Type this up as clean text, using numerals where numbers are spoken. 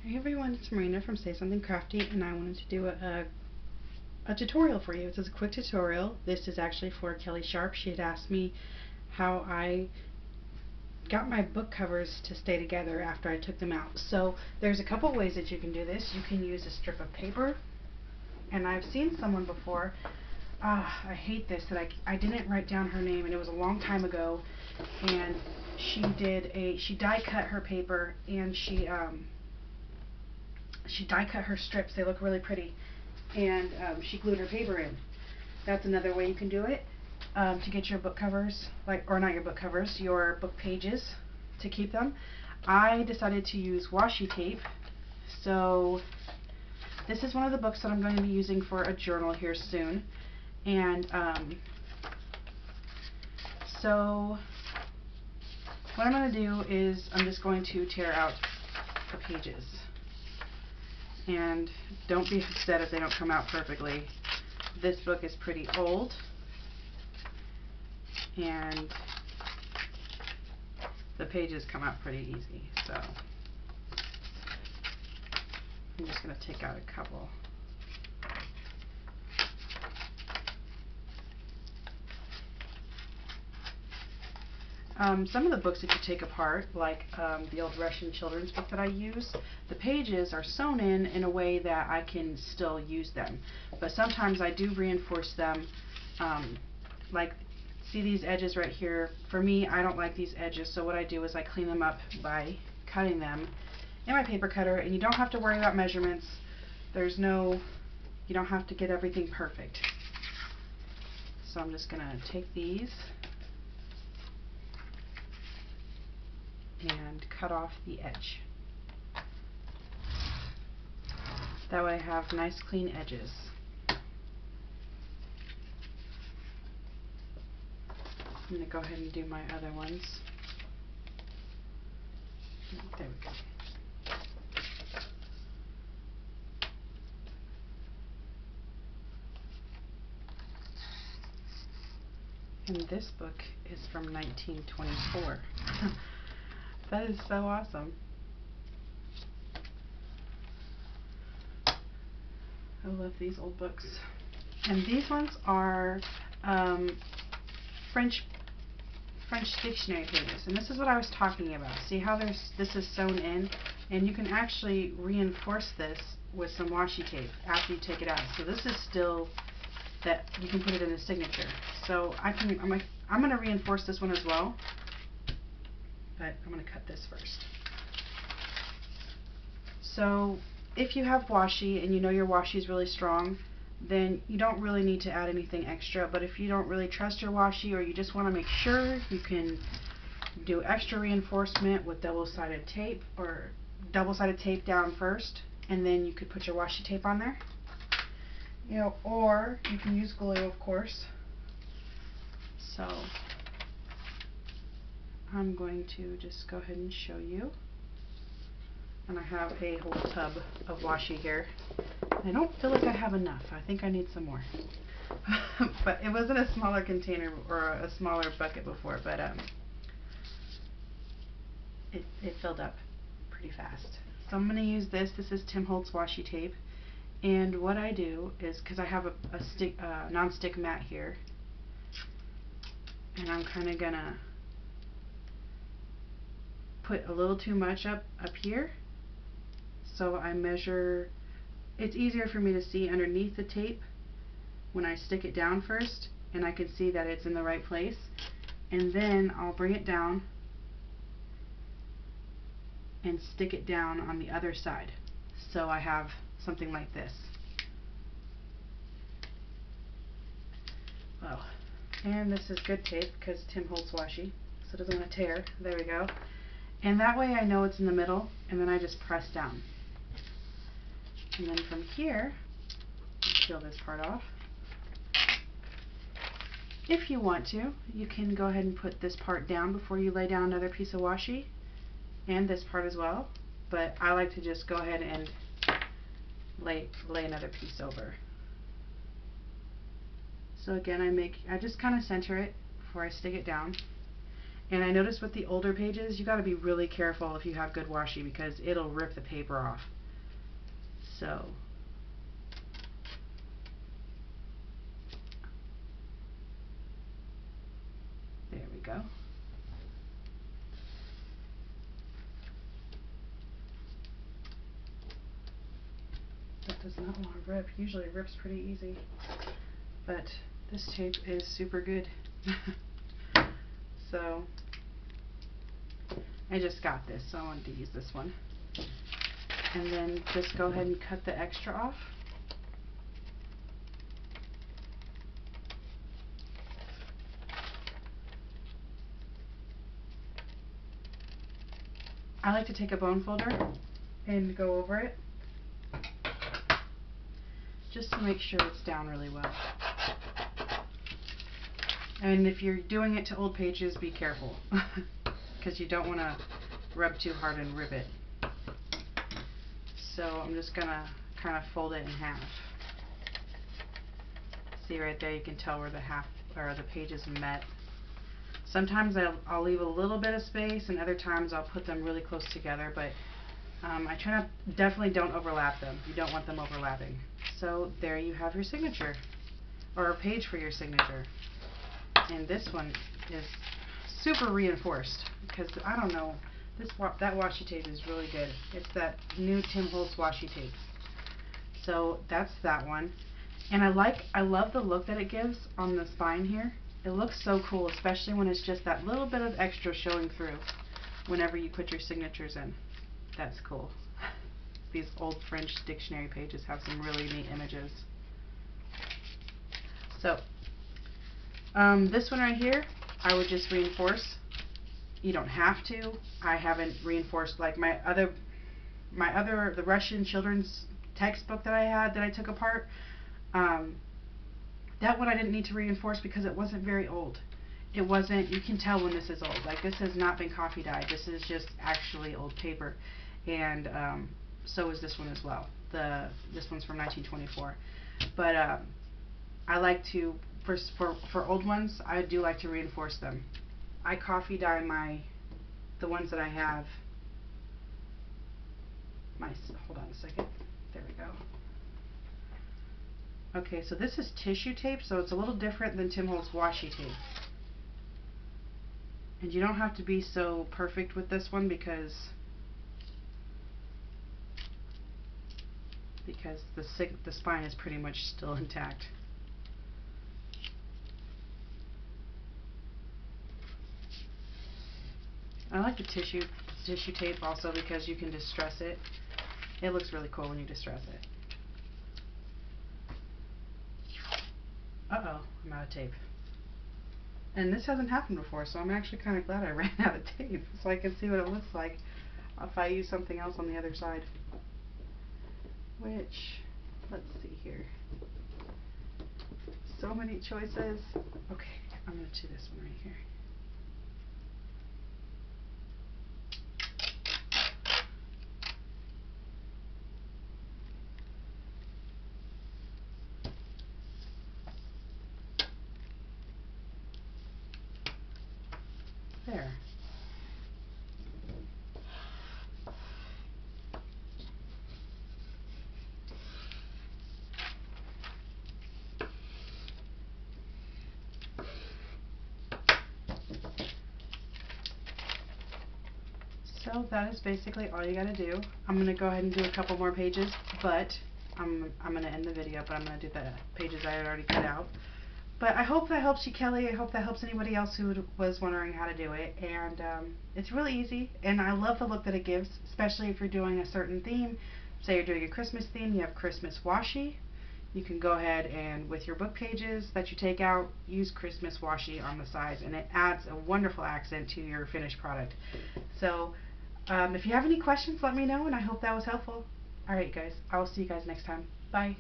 Hey everyone, it's Marina from Say Something Crafty, and I wanted to do a tutorial for you. This is a quick tutorial. This is actually for Kelly Sharp. She had asked me how I got my book covers to stay together after I took them out. So there's a couple ways that you can do this. You can use a strip of paper, and I've seen someone before. I hate this, that I didn't write down her name, and it was a long time ago, and she die cut her paper, and she die cut her strips. They look really pretty, and she glued her paper in. That's another way you can do it, to get your book covers, or not your book covers, your book pages, to keep them. I decided to use washi tape. So this is one of the books that I'm going to be using for a journal here soon, and so what I'm going to do is I'm just going to tear out the pages. And don't be upset if they don't come out perfectly. This book is pretty old, and the pages come out pretty easy. So I'm just going to take out a couple. Some of the books that you take apart, like the old Russian children's book that I use, the pages are sewn in a way that I can still use them. But sometimes I do reinforce them, like, see these edges right here? For me, I don't like these edges, so what I do is I clean them up by cutting them in my paper cutter, and you don't have to worry about measurements. You don't have to get everything perfect. So I'm just going to take these and cut off the edge. That way I have nice clean edges. I'm going to go ahead and do my other ones. There we go. And this book is from 1924. That is so awesome. I love these old books. And these ones are French dictionary pages. And this is what I was talking about. See how this is sewn in? And you can actually reinforce this with some washi tape after you take it out. So this is still, that you can put it in a signature. So I'm going to reinforce this one as well. But I'm going to cut this first. So if you have washi and you know your washi is really strong, then you don't really need to add anything extra. But if you don't really trust your washi, or you just want to make sure, you can do extra reinforcement with double-sided tape, or double-sided tape down first, and then you could put your washi tape on there. Or you can use glue, of course. So I'm going to just go ahead and show you. And I have a whole tub of washi here. I don't feel like I have enough. I think I need some more. But it was in a smaller container, or a smaller bucket before, but it filled up pretty fast. So I'm going to use this. This is Tim Holtz washi tape. And what I do is, because I have a non-stick mat here, and I'm kind of going to put a little too much up here. So I measure. It's easier for me to see underneath the tape when I stick it down first, and I can see that it's in the right place. And then I'll bring it down and stick it down on the other side. So I have something like this. Oh, and this is good tape because Tim Holtz washi, so it doesn't want to tear. There we go. And that way I know it's in the middle, and then I just press down. And then from here, peel this part off. If you want to, you can go ahead and put this part down before you lay down another piece of washi, and this part as well. But I like to just go ahead and lay another piece over. So again, I just kind of center it before I stick it down. And I noticed with the older pages, you got to be really careful if you have good washi because it'll rip the paper off. So there we go. That does not want to rip. Usually it rips pretty easy, but this tape is super good. So I just got this, so I wanted to use this one. And then just go ahead and cut the extra off. I like to take a bone folder and go over it just to make sure it's down really well. And if you're doing it to old pages, be careful because you don't want to rub too hard and rip it. So I'm just going to kind of fold it in half. See right there, you can tell where the half or the pages met. Sometimes I'll leave a little bit of space, and other times I'll put them really close together, but I try not, definitely don't overlap them. You don't want them overlapping. So there you have your signature, or a page for your signature. And this one is super reinforced because I don't know, that washi tape is really good. It's that new Tim Holtz washi tape. So that's that one. And I love the look that it gives on the spine here. It looks so cool, especially when it's just that little bit of extra showing through whenever you put your signatures in. That's cool. These old French dictionary pages have some really neat images. So this one right here, I would just reinforce. You don't have to. I haven't reinforced like the Russian children's textbook that I had that I took apart. That one I didn't need to reinforce because it wasn't very old. It wasn't, you can tell when this is old. Like this has not been coffee dyed. This is just actually old paper. And so is this one as well. This one's from 1924. But I like to, for old ones, I do like to reinforce them. I coffee dye the ones that I have. Hold on a second. There we go. Okay, so this is tissue tape, so it's a little different than Tim Holtz washi tape. And you don't have to be so perfect with this one because the spine is pretty much still intact. I like the tissue tape also because you can distress it. It looks really cool when you distress it. Uh-oh, I'm out of tape. And this hasn't happened before, so I'm actually kind of glad I ran out of tape so I can see what it looks like if I use something else on the other side. Which, let's see here. So many choices. Okay, I'm going to do this one right here. There. So that is basically all you gotta do. I'm going to go ahead and do a couple more pages, but I'm going to end the video, but I'm going to do the pages I had already cut out. But I hope that helps you, Kelly. I hope that helps anybody else who was wondering how to do it. And it's really easy, and I love the look that it gives, especially if you're doing a certain theme. Say you're doing a Christmas theme, you have Christmas washi. You can go ahead and, with your book pages that you take out, use Christmas washi on the sides, and it adds a wonderful accent to your finished product. So if you have any questions, let me know, and I hope that was helpful. Alright guys, I will see you guys next time. Bye.